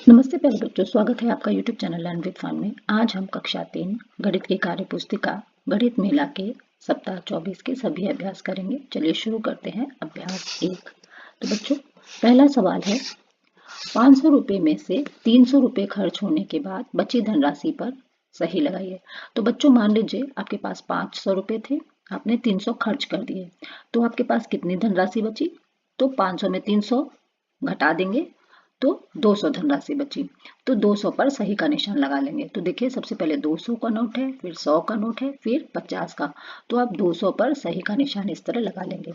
नमस्ते प्यारे बच्चों, स्वागत है आपका YouTube channel learn with fun में। आज हम कक्षा 3 गणित की कार्य पुस्तिका गणित मेला के सप्ताह 24 के सभी अभ्यास करेंगे। चलिए शुरू करते हैं अभ्यास 1। तो बच्चों, पहला सवाल है 500 रुपये में से 300 रुपये खर्च होने के बाद बची धनराशि पर सही लगाइए। तो बच्चों, मान लीजिए आपके पास 500 रुपये थे, आपने 300 खर्च कर दिए, तो आपके पास कितनी धनराशि बची? तो 500 में 300 घटा देंगे तो 200 धनराशि बची। तो 200 पर सही का निशान लगा लेंगे। तो देखिए, सबसे पहले 200 का नोट है, फिर 100 का नोट है, फिर 50 का। तो आप 200 पर सही का निशान इस तरह लगा लेंगे।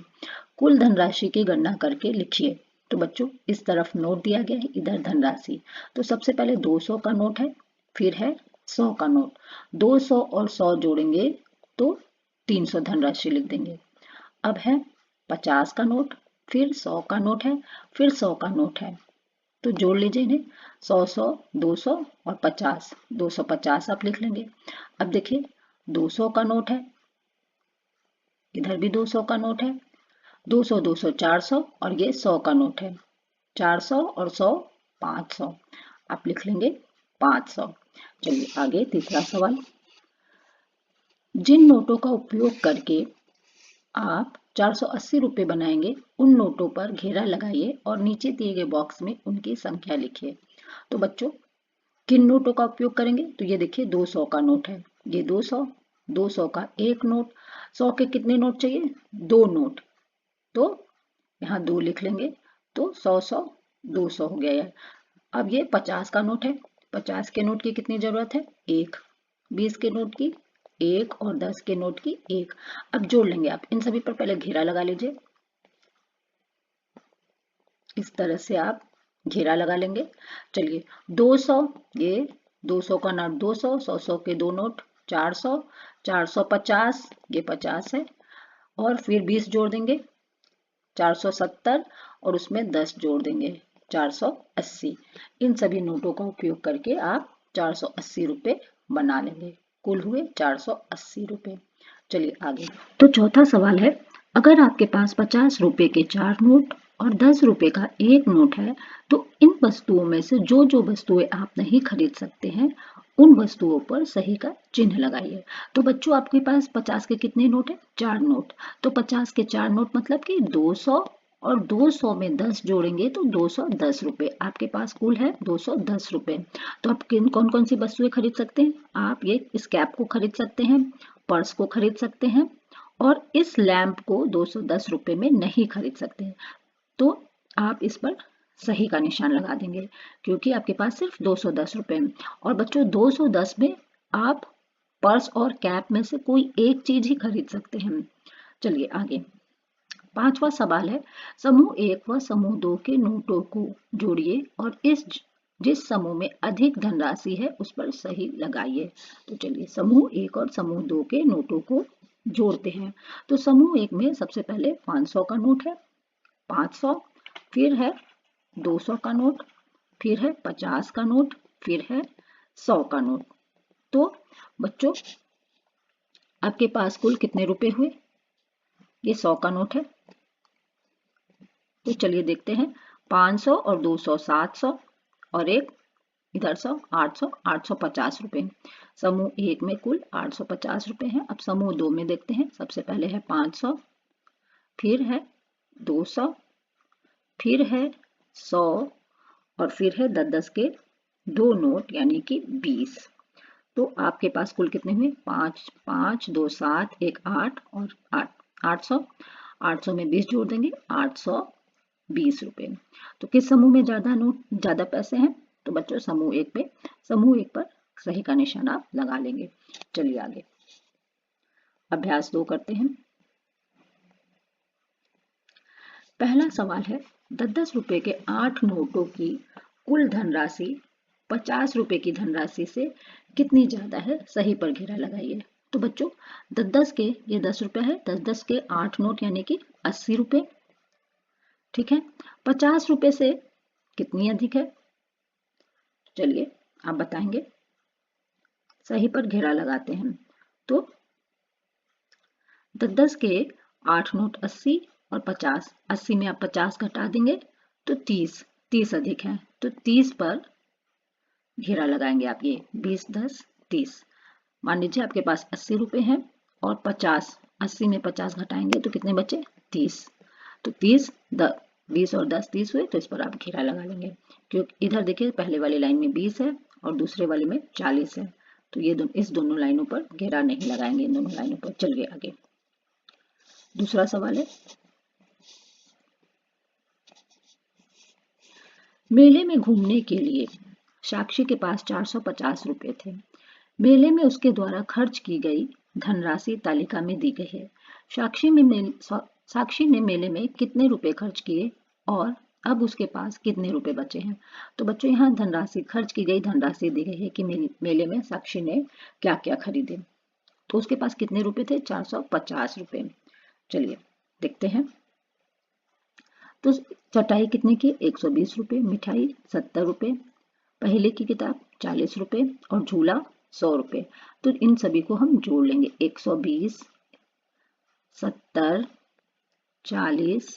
कुल धनराशि की गणना करके लिखिए। तो बच्चों, इस तरफ नोट दिया गया है, इधर धनराशि। तो सबसे पहले 200 का नोट है, फिर है 100 का नोट। 200 और 100 जोड़ेंगे तो 300 धनराशि लिख देंगे। अब है 50 का नोट, फिर 100 का नोट है, फिर 100 का नोट है। तो जोड़ लीजिए इन्हें, 100 100 200 और 50, 250 आप लिख लेंगे। अब देखिए, 200 का नोट है, इधर भी 200 का नोट है, 200 200 400 और ये 100 का नोट है। 400 और 100 500 आप लिख लेंगे 500। चलिए आगे, तीसरा सवाल। जिन नोटों का उपयोग करके आप 480 रुपये बनाएंगे, उन नोटों पर घेरा लगाइए और नीचे दिए गए बॉक्स में उनकी संख्या लिखिए। तो बच्चों, किन नोटों का उपयोग करेंगे? तो ये देखिए, 200 का नोट है, ये 200, 200 का एक नोट। 100 के कितने नोट चाहिए? 2 नोट। तो यहाँ 2 लिख लेंगे। तो 100 100 200 हो गया है। अब ये 50 का नोट है, 50 के नोट की कितनी जरूरत है? 1। 20 के नोट की 1 और 10 के नोट की 1। अब जोड़ लेंगे आप इन सभी पर, पहले घेरा लगा लीजिए। इस तरह से आप घेरा लगा लेंगे। चलिए, 200, ये 200 का नोट 200, 100 100 के दो नोट 400, 450, ये 50 है, और फिर 20 जोड़ देंगे 470, और उसमें 10 जोड़ देंगे 480। इन सभी नोटों का उपयोग करके आप 480 रुपये बना लेंगे। कुल हुए 480 रुपये। चलिए आगे। तो चौथा सवाल है, अगर आपके पास 50 रुपए के 4 नोट और 10 रुपए का एक नोट है, तो इन वस्तुओं में से जो जो वस्तुएं आप नहीं खरीद सकते हैं, उन वस्तुओं पर सही का चिन्ह लगाइए। तो बच्चों, आपके पास 50 के कितने नोट है? 4 नोट। तो 50 के 4 नोट मतलब कि 200, और 200 में 10 जोड़ेंगे तो 210 रुपए। आपके पास कुल है 210 रुपए। तो आप किन कौन कौन सी वस्तुएं खरीद सकते हैं? आप ये इस कैप को खरीद सकते हैं, पर्स को खरीद सकते हैं, और इस लैंप को 210 रुपए में नहीं खरीद सकते हैं। तो आप इस पर सही का निशान लगा देंगे, क्योंकि आपके पास सिर्फ 210 रुपए हैं। और बच्चों, 210 में आप पर्स और कैप में से कोई एक चीज ही खरीद सकते हैं। चलिए आगे। पांचवा सवाल है, समूह 1 व समूह 2 के नोटों को जोड़िए और जिस समूह में अधिक धनराशि है उस पर सही लगाइए। तो चलिए, समूह 1 और समूह 2 के नोटों को जोड़ते हैं। तो समूह 1 में सबसे पहले 500 का नोट है, 500, फिर है 200 का नोट, फिर है 50 का नोट, फिर है 100 का नोट। तो बच्चों, आपके पास कुल कितने रुपए हुए? ये 100 का नोट है। तो चलिए देखते हैं, 500 और 200 700, और एक इधर 100 800, 850 रुपए। समूह 1 में कुल 850 रुपए हैं। अब समूह 2 में देखते हैं। सबसे पहले है 500, फिर है 200, फिर है 100, और फिर है 10 के दो नोट यानी कि 20। तो आपके पास कुल कितने हुए? 5 5 2 7 1 8 और 8 800। 800 में 20 जोड़ देंगे, 820 रुपए। तो किस समूह में ज्यादा पैसे हैं? तो बच्चों, समूह एक पर सही का निशान आप लगा लेंगे। चलिए आगे, अभ्यास 2 करते हैं। पहला सवाल है, 10 रुपए के 8 नोटों की कुल धनराशि 50 रुपए की धनराशि से कितनी ज्यादा है? सही पर घेरा लगाइए। तो बच्चों, 10 के ये 10 रुपए है, 10 के 8 नोट यानी कि 80 रुपए। ठीक है, 50 रुपए से कितनी अधिक है? चलिए आप बताएंगे। सही पर घेरा लगाते हैं। तो 10 के 8 नोट 80 और 50, 80 में आप 50 घटा देंगे तो 30 अधिक है। तो 30 पर घेरा लगाएंगे आप। ये 20, 10, 30। मान लीजिए आपके पास 80 रुपए हैं और 50, 80 में 50 घटाएंगे तो कितने बचे? 30। तो 30, 20 और 10 30 हुए, तो इस पर आप घेरा लगा लेंगे। क्योंकि इधर देखिए पहले वाली लाइन में 20 है और दूसरे वाले में 40 है, तो ये इस दोनों लाइनों पर घेरा नहीं लगाएंगे, इन दोनों लाइनों पर। चलिए आगे दूसरा सवाल है, मेले में घूमने के लिए साक्षी के पास 450 रुपए थे। मेले में उसके द्वारा खर्च की गई धनराशि तालिका में दी गई है। साक्षी ने मेले में कितने रुपए खर्च किए और अब उसके पास कितने रुपए बचे हैं? तो बच्चों यहाँ धनराशि, खर्च की गई धनराशि दी गई है कि मेले में साक्षी ने क्या क्या खरीदे। तो उसके पास कितने रुपए थे? 450 रुपए। चलिए देखते हैं। तो चटाई कितने की? 120 रुपए। मिठाई 70 रुपए। पहले की किताब 40 रुपए और झूला 100 रुपए। तो इन सभी को हम जोड़ लेंगे। 120, 70, 40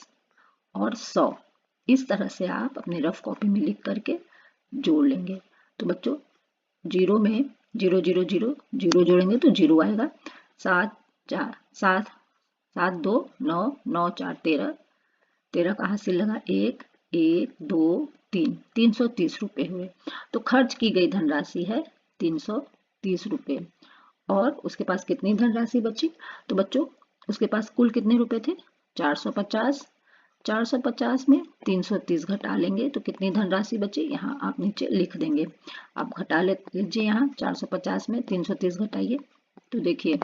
और 100। इस तरह से आप अपने रफ कॉपी में लिख करके जोड़ लेंगे। तो बच्चों जीरो में 0 0 0 0 जोड़ेंगे तो 0 आएगा। 7 4 7 7 2 9 9 4 13। 13 का हासिल लगा 1 1 2 3, 330 रुपए हुए। तो खर्च की गई धनराशि है 330 रुपए। और उसके पास कितनी धनराशि बची? तो बच्चों उसके पास कुल कितने रुपए थे? 450। 450 में 330 घटा लेंगे तो कितनी धनराशि बची? यहाँ आप नीचे लिख देंगे। आप घटा लीजिए, यहाँ 450 में 330 घटाइए तो देखिए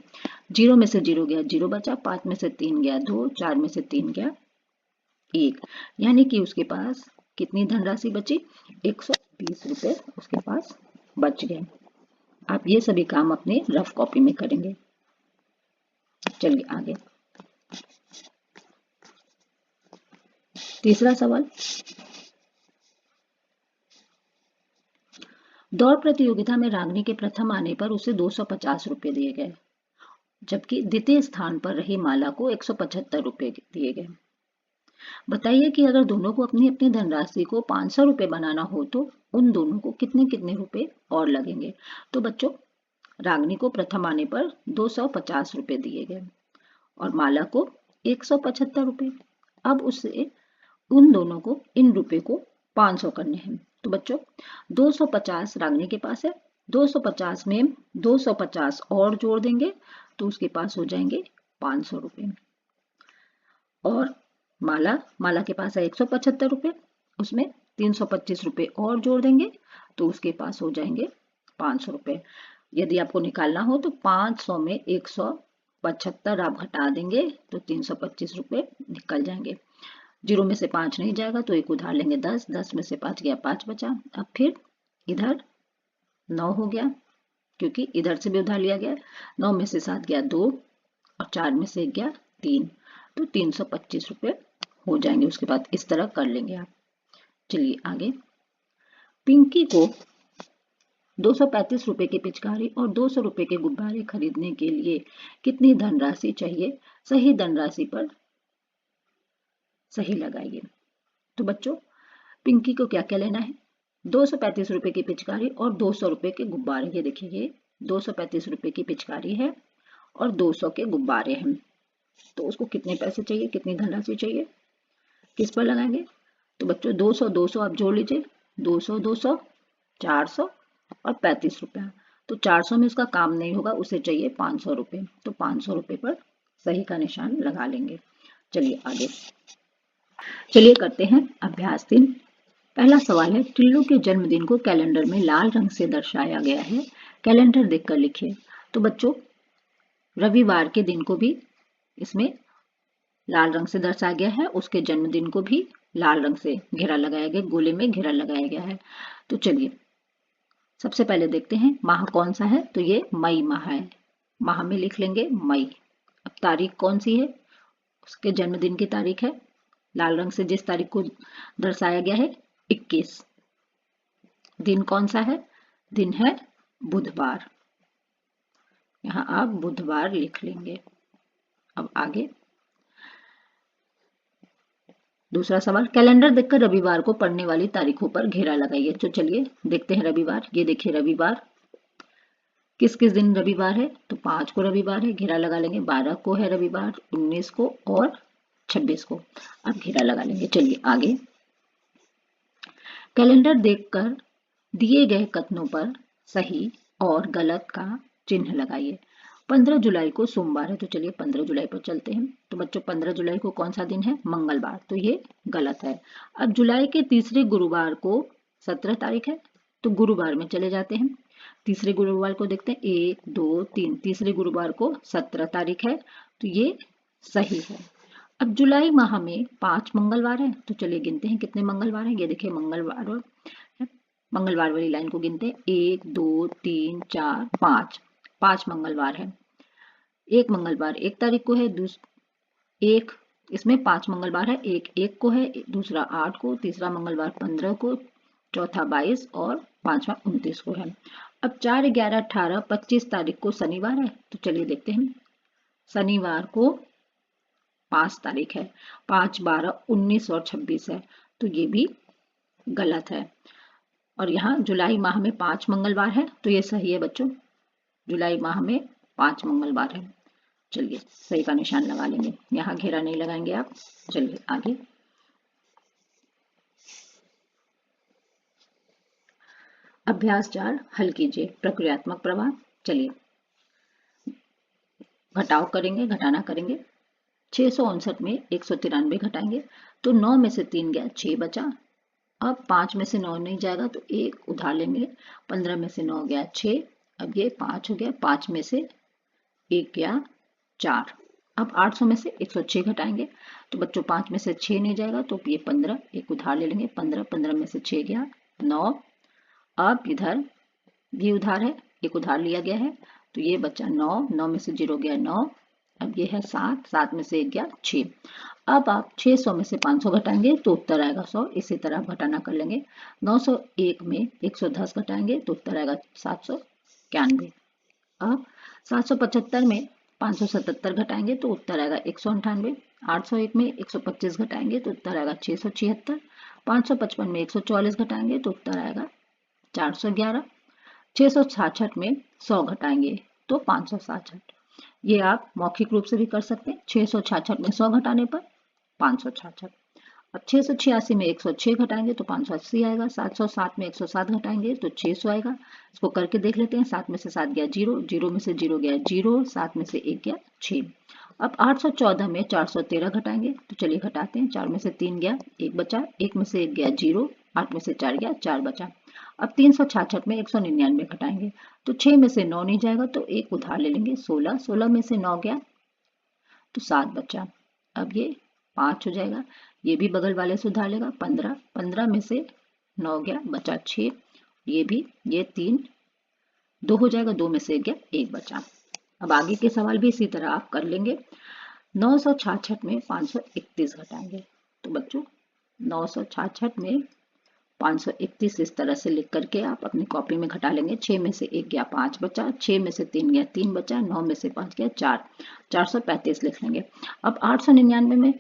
0 में से 0 गया, 0 बचा। 5 में से 3 गया 2, 4 में से 3 गया 1, यानी कि उसके पास कितनी धनराशि बची? 120 रुपए उसके पास बच गए। आप ये सभी काम अपने रफ कॉपी में करेंगे। चलिए आगे तीसरा सवाल, दौड़ प्रतियोगिता में रागनी के प्रथम आने पर उसे 250 रुपए दिए गए, जबकि द्वितीय स्थान पर रही माला को 175 रुपए दिए गए। बताइए कि अगर दोनों को अपनी अपनी धनराशि को 500 रुपए बनाना हो तो उन दोनों को कितने कितने रुपए और लगेंगे। तो बच्चों रागनी को प्रथम आने पर 250 रुपए दिए गए और माला को 175 रुपए। अब उससे उन दोनों को इन रुपए को 500 करने हैं। तो बच्चों 250 रागनी के पास है, 250 में 250 और जोड़ देंगे तो उसके पास हो जाएंगे 500 रुपए। और माला के पास है 175 रुपए, उसमें 325 रुपए और जोड़ देंगे तो उसके पास हो जाएंगे 500 रुपए। यदि आपको निकालना हो तो 500 में 175 आप घटा देंगे तो 325 रुपए निकल जाएंगे। 0 में से 5 नहीं जाएगा तो एक उधार लेंगे 10, 10 में से 5 गया 5 बचा। अब फिर इधर 9 हो गया क्योंकि इधर से भी उधार लिया गया। 9 में से 7 गया 2 और 4 में से 1 गया 3, तो 325 रुपए हो जाएंगे। उसके बाद इस तरह कर लेंगे आप। चलिए आगे, पिंकी को 235 रुपए की पिचकारी और 200 रुपए के गुब्बारे खरीदने के लिए कितनी धनराशि चाहिए? सही धनराशि पर सही लगाइए। तो बच्चों पिंकी को क्या क्या लेना है? 235 रुपए की पिचकारी और 200 रुपए के गुब्बारे। ये देखिए ये 235 रुपए की पिचकारी है और 200 के गुब्बारे हैं। तो उसको कितने पैसे चाहिए, कितनी धनराशि चाहिए, किस पर लगाएंगे? तो बच्चों 200 200 आप जोड़ लीजिए, 200 200 400 और 35 रुपया। तो 400 में उसका काम नहीं होगा, उसे चाहिए 500 रुपये। तो 500 रुपये पर सही का निशान लगा लेंगे। चलिए आगे, चलिए करते हैं अभ्यास 3। पहला सवाल है, टिल्लू के जन्मदिन को कैलेंडर में लाल रंग से दर्शाया गया है, कैलेंडर देखकर लिखिए। तो बच्चों रविवार के दिन को भी इसमें लाल रंग से दर्शाया गया है, उसके जन्मदिन को भी लाल रंग से घेरा लगाया गया, गोले में घेरा लगाया गया है। तो चलिए सबसे पहले देखते हैं माह कौन सा है। तो ये मई माह है, माह में लिख लेंगे मई। अब तारीख कौन सी है? उसके जन्मदिन की तारीख है, लाल रंग से जिस तारीख को दर्शाया गया है 21। दिन कौन सा है? दिन है बुधवार, यहाँ आप बुधवार लिख लेंगे। अब आगे, दूसरा सवाल, कैलेंडर देखकर रविवार को पड़ने वाली तारीखों पर घेरा लगाइए। तो चलिए देखते हैं रविवार। ये देखिए रविवार, किस किस दिन रविवार है, तो 5 को रविवार है, घेरा लगा लेंगे। 12 को है रविवार, 19 को और 26 को। अब घेरा लगा लेंगे। चलिए आगे, कैलेंडर देखकर दिए गए कथनों पर सही और गलत का चिन्ह लगाइए। 15 जुलाई को सोमवार है, तो चलिए 15 जुलाई पर चलते हैं। तो बच्चों 15 जुलाई को कौन सा दिन है, मंगलवार, तो ये गलत है। अब जुलाई के तीसरे गुरुवार को 17 तारीख है, तो गुरुवार में चले जाते हैं। तीसरे गुरुवार को देखते हैं, 1 2 3, तीसरे गुरुवार को 17 तारीख है, तो ये सही है। अब जुलाई माह में 5 मंगलवार है, तो चलिए गिनते हैं कितने मंगलवार हैं। ये देखिए मंगलवार, मंगलवार वाली लाइन को गिनते हैं, 1 2 3 4 5, 5 मंगलवार है। एक मंगलवार 1 तारीख को है, एक इसमें 5 मंगलवार है, एक 1 को है, दूसरा 8 को, तीसरा मंगलवार 15 को, चौथा 22 और पांचवा 29 को है। अब 4 11 18 25 तारीख को शनिवार है, तो चलिए देखते हैं। शनिवार को 5 तारीख है, 5 12 19 और 26 है, तो ये भी गलत है। और यहाँ जुलाई माह में 5 मंगलवार है, तो ये सही है बच्चों, जुलाई माह में 5 मंगलवार है। चलिए सही का निशान लगा लेंगे, यहाँ घेरा नहीं लगाएंगे आप। चलिए आगे, अभ्यास 4 हल कीजिए। प्रक्रियात्मक प्रवाह। चलिए घटाव करेंगे, घटाना करेंगे। 659 में 193 घटाएंगे, तो 9 में से 3 गया, 6 बचा। अब 5 में से 9 नहीं जाएगा, तो 1 उधार लेंगे। 15 में से 9 गया 6, अब ये 5 हो गया, 5 में से 1 गया 4। अब 800 में से 106 घटाएंगे, तो बच्चों 5 में से 6 नहीं जाएगा, तो ये 15, एक उधार ले लेंगे। 15 में से 6 गया 9। अब इधर भी उधार है, एक उधार लिया गया है, तो ये बच्चा 9 में से 0 गया 9। अब ये है 7 में से 1 गया 6। अब आप 600 में से 500 घटाएंगे तो उत्तर आएगा 100। इसी तरह घटाना कर लेंगे। 901 में 110 घटाएंगे तो उत्तर आएगा 791। अब 775 में 577 घटाएंगे तो उत्तर आएगा 198। 801 में 125 घटाएंगे तो उत्तर आएगा 676। 555 में 144 घटाएंगे तो उत्तर आएगा 411। 666 में 100 घटाएंगे तो 566। ये आप मौखिक रूप से भी कर सकते हैं। 666 में 100 घटाने पर 566। अब 686 में 106 घटाएंगे तो 580 आएगा। 707 में 107 घटाएंगे तो 600 आएगा। इसको करके देख लेते हैं। 7 में से 7 गया 0, 0 में से 0 गया 0, 7 में से 1 गया 6। अब 814 में 413 घटाएंगे, तो चलिए घटाते हैं। 4 में से 3 गया, 1 बचा, 1 में से 1 गया 0, 8 में से 4 गया 4 बचा। अब 366 में 199 घटाएंगे, तो 6 में से 9 नहीं जाएगा, तो एक उधार ले लेंगे। 16 में से 9 गया तो 7 बचा। अब ये 5 हो जाएगा, ये भी बगल वाले से उधार लेगा। 15 में से 9 गया, बचा 6, ये भी, ये 3, 2 हो जाएगा, 2 में से 1 गया, 1 बचा। अब आगे के सवाल भी इसी तरह आप कर लेंगे। 966 में 531 घटाएंगे, तो बच्चों 966 में 531 इस तरह से लिख करके आप अपनी कॉपी में घटा लेंगे। 6 में से 1 गया 5 बचा, 6 में से 3 गया 3 बचा, 9 में से 5 गया 4, 435 लिख लेंगे। अब 899 में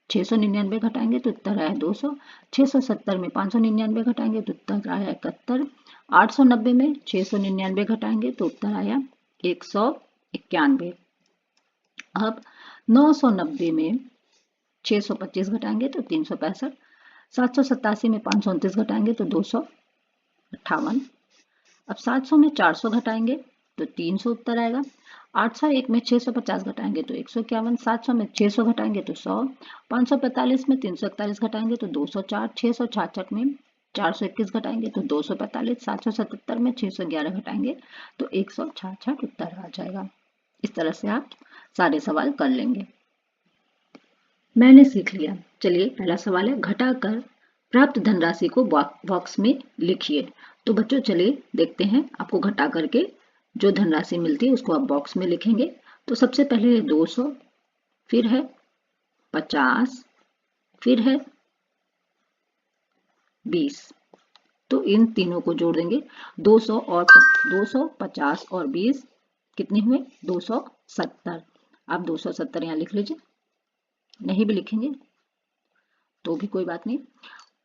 699 घटाएंगे तो उत्तर आया 200। 670 में 599 घटाएंगे तो उत्तर आया 71। 890 में 699 घटाएंगे तो उत्तर आया 191। अब 990 में 625 घटाएंगे तो 365। 787 में 529 घटाएंगे तो 258। अब 700 में 400 घटाएंगे तो 300 उत्तर आएगा। 801 में 650 घटाएंगे तो 151। 700 में 600 घटाएंगे तो 100। 545 में 341 घटाएंगे तो 204। 666 में 421 घटाएंगे तो 245। 777 में 611 घटाएंगे तो 166 उत्तर आ जाएगा। इस तरह से आप सारे सवाल कर लेंगे। मैंने सीख लिया। चलिए पहला सवाल है, घटाकर प्राप्त धनराशि को बॉक्स में लिखिए। तो बच्चों चलिए देखते हैं, आपको घटा करके जो धनराशि मिलती है उसको आप बॉक्स में लिखेंगे। तो सबसे पहले है 200, फिर है 50, फिर है 20। तो इन तीनों को जोड़ देंगे। 200 और 200, 50 और 20 कितने हुए? 270। आप 270 यहाँ लिख लीजिए, नहीं भी लिखेंगे तो भी कोई बात नहीं।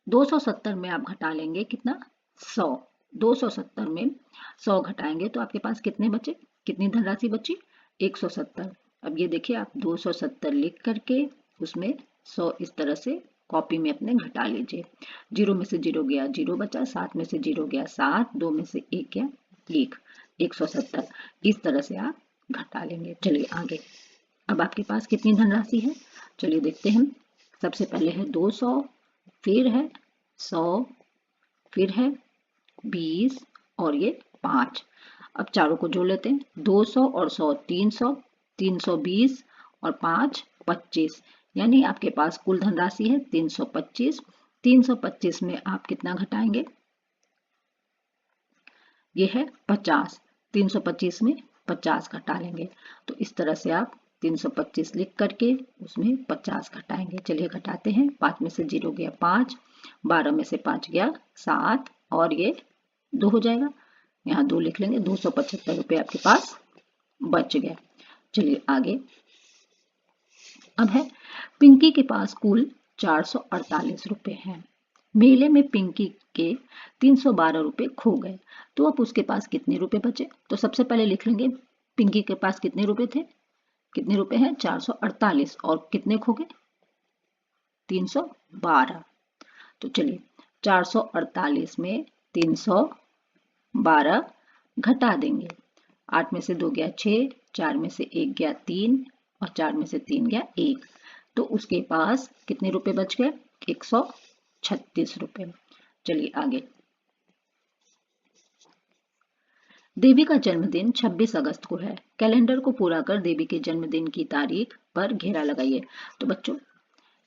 270 में आप घटा लेंगे कितना, 100। 270 में 100 घटाएंगे तो आपके पास कितने बचे, कितनी धनराशि बची, 170। अब ये देखिए आप 270 लिख करके उसमें 100 इस तरह से कॉपी में अपने घटा लीजिए। 0 में से 0 गया 0 बचा, 7 में से 0 गया 7, 2 में से 1 गया 1, 170। इस तरह से आप घटा लेंगे। चलिए आगे, अब आपके पास कितनी धनराशि है, चलिए देखते हैं। सबसे पहले है 200, फिर है 100, फिर है 20 और ये 5। अब चारों को जोड़ लेते हैं, 200 और 100 300, 320 और 5 25, यानी आपके पास कुल धनराशि है 325। 325 में आप कितना घटाएंगे, ये है 50। 325 में 50 घटा लेंगे। तो इस तरह से आप 325 लिख करके उसमें 50 घटाएंगे। चलिए घटाते हैं। 5 में से 0 गया 5, 12 में से 5 गया 7 और ये 2 हो जाएगा, यहाँ 2 लिख लेंगे। 275 रुपये आपके पास बच गया। चलिए आगे, अब है पिंकी के पास कुल 448 रुपये हैं। मेले में पिंकी के 312 रुपये खो गए, तो अब उसके पास कितने रुपए बचे। तो सबसे पहले लिख लेंगे पिंकी के पास कितने रुपए थे, कितने रुपए हैं 448 और कितने खो गए 312। तो चलिए 448 में 312 घटा देंगे। 8 में से 2 गया 6, 4 में से 1 गया 3 और 4 में से 3 गया 1, तो उसके पास कितने रुपए बच गए 136 रुपए। चलिए आगे, देवी का जन्मदिन 26 अगस्त को है। कैलेंडर को पूरा कर देवी के जन्मदिन की तारीख पर घेरा लगाइए। तो बच्चों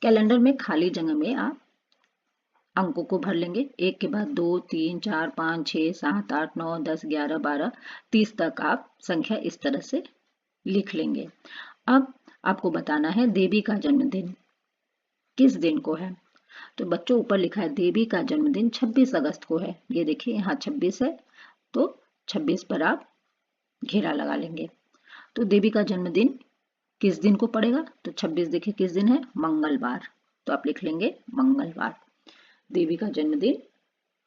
कैलेंडर में खाली जगह में आप अंकों को भर लेंगे, 1 के बाद 2 3 4 5 6 7 8 9 10 11 12 30 तक आप संख्या इस तरह से लिख लेंगे। अब आपको बताना है देवी का जन्मदिन किस दिन को है। तो बच्चों ऊपर लिखा है देवी का जन्मदिन 26 अगस्त को है, ये देखिए यहाँ 26 है, तो 26 पर आप घेरा लगा लेंगे। तो देवी का जन्मदिन किस दिन को पड़ेगा, तो 26 देखिए किस दिन है, मंगलवार, तो आप लिख लेंगे मंगलवार। देवी का जन्मदिन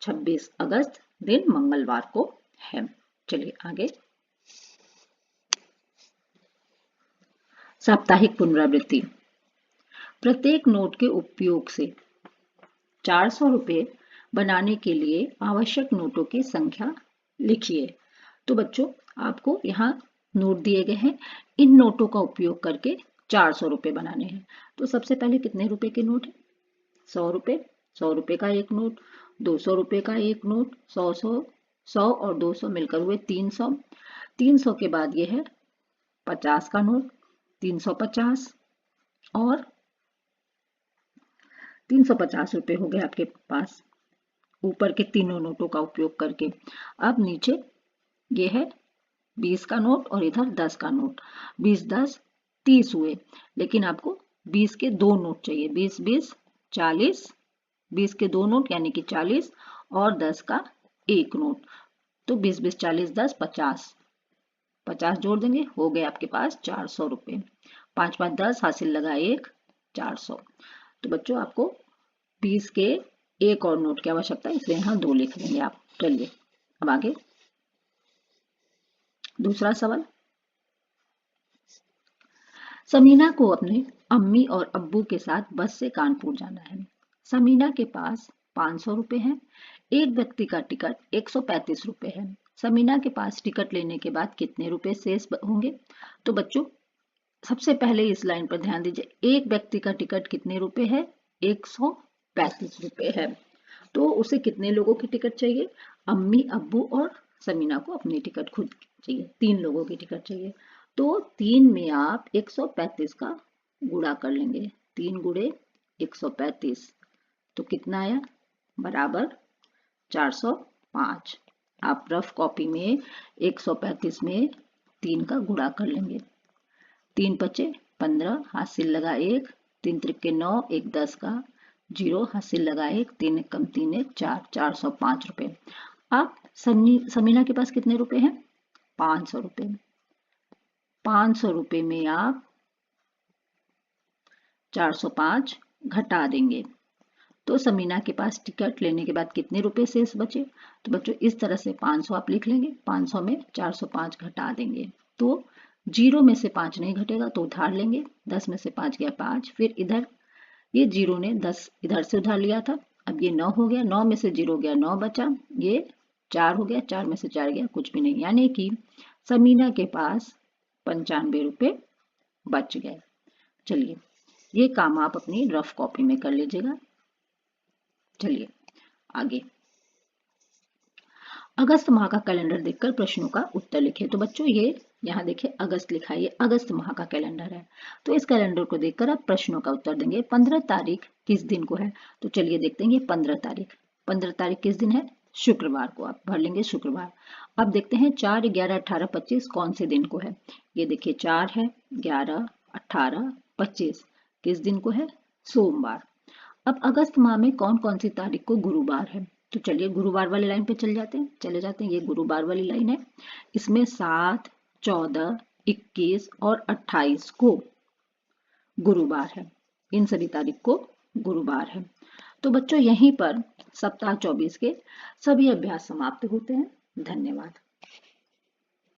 26 अगस्त दिन मंगलवार को है। चलिए आगे, साप्ताहिक पुनरावृत्ति। प्रत्येक नोट के उपयोग से 400 रुपये बनाने के लिए आवश्यक नोटों की संख्या लिखिए। तो बच्चों आपको यहाँ नोट दिए गए हैं, इन नोटों का उपयोग करके 400 रुपये बनाने हैं। तो सबसे पहले कितने रुपए के नोट है, 100 रुपये, 100 रुपये का एक नोट, 200 रुपये का एक नोट, 100 और 200 मिलकर हुए 300। 300 के बाद ये है 50 का नोट, 350 और 350 रुपये हो गए आपके पास ऊपर के तीनों नोटों का उपयोग करके। अब नीचे ये है 20 का नोट और इधर 10 का नोट, 20 10 30 हुए, लेकिन आपको 20 के दो नोट चाहिए, 20 20 40, 20 के दो नोट यानी कि 40 और 10 का एक नोट, तो 20 20 40 10 50, 50 जोड़ देंगे, हो गए आपके पास 400 रुपये। 5 5 10 हासिल लगा 1, 400। तो बच्चों आपको 20 के एक और नोट की आवश्यकता है, इसलिए यहाँ 2 लिख लेंगे आप। चलिए अब आगे दूसरा सवाल। समीना को अपने अम्मी और अब्बू के साथ बस से कानपुर जाना है। समीना के पास 500 रुपये है, एक व्यक्ति का टिकट 135 रुपये है। समीना के पास टिकट लेने के बाद कितने रुपए शेष होंगे। तो बच्चों सबसे पहले इस लाइन पर ध्यान दीजिए, एक व्यक्ति का टिकट कितने रुपए है, 135 रुपये है। तो उसे कितने लोगों की टिकट चाहिए, अम्मी अब्बू और समीना को अपनी टिकट खुद चाहिए, 3 लोगों की टिकट चाहिए। तो 3 में आप 135 का गुणा कर लेंगे, 3 गुणे 135, तो कितना आया बराबर 405। आप रफ कॉपी में 135 में 3 का गुणा कर लेंगे, 3 पचे 15 हासिल लगा 1, 3 त्रिके 9, 1 10 का 0 हासिल लगा 1, 3 एक कम 3 एक 4, 405 रुपये। आप समीना के पास कितने रुपए हैं, 500 रुपये। 500 रुपये में आप 405 घटा देंगे, तो समीना के पास टिकट लेने के बाद कितने रुपए शेष बचे? तो बच्चों इस तरह से 500 आप लिख लेंगे, 500 में 405 घटा देंगे तो 0 में से 5 नहीं घटेगा तो उधार लेंगे, 10 में से 5 गया 5, फिर इधर ये 0 ने 10 इधर से उधार लिया था, अब ये 9 हो गया, 9 में से 0 गया 9 बचा, ये 4 हो गया, 4 में से 4 गया कुछ भी नहीं, यानी कि समीना के पास 95 रुपए बच गए। चलिए ये काम आप अपनी रफ कॉपी में कर लीजिएगा। चलिए आगे, अगस्त माह का कैलेंडर देखकर प्रश्नों का उत्तर लिखिए। तो बच्चों ये यहाँ देखिए अगस्त लिखा है, ये अगस्त माह का कैलेंडर है। तो इस कैलेंडर को देखकर आप प्रश्नों का उत्तर देंगे। 15 तारीख किस दिन को है? तो चलिए देखते हैं ये 15 तारीख, 15 तारीख किस दिन है? शुक्रवार को, आप भर लेंगे शुक्रवार। अब देखते हैं 4, 11, 18, 25 कौन से दिन को है? ये देखिए 4 है, 11, 18, 25 किस दिन को है? सोमवार। अब अगस्त माह में कौन कौन सी तारीख को गुरुवार है? तो चलिए गुरुवार वाली लाइन पे चले जाते हैं, ये गुरुवार वाली लाइन है। इसमें 7, 14, 21 और 28 को गुरुवार है, इन सभी तारीख को गुरुवार है। तो बच्चों यहीं पर सप्ताह 24 के सभी अभ्यास समाप्त होते हैं। धन्यवाद।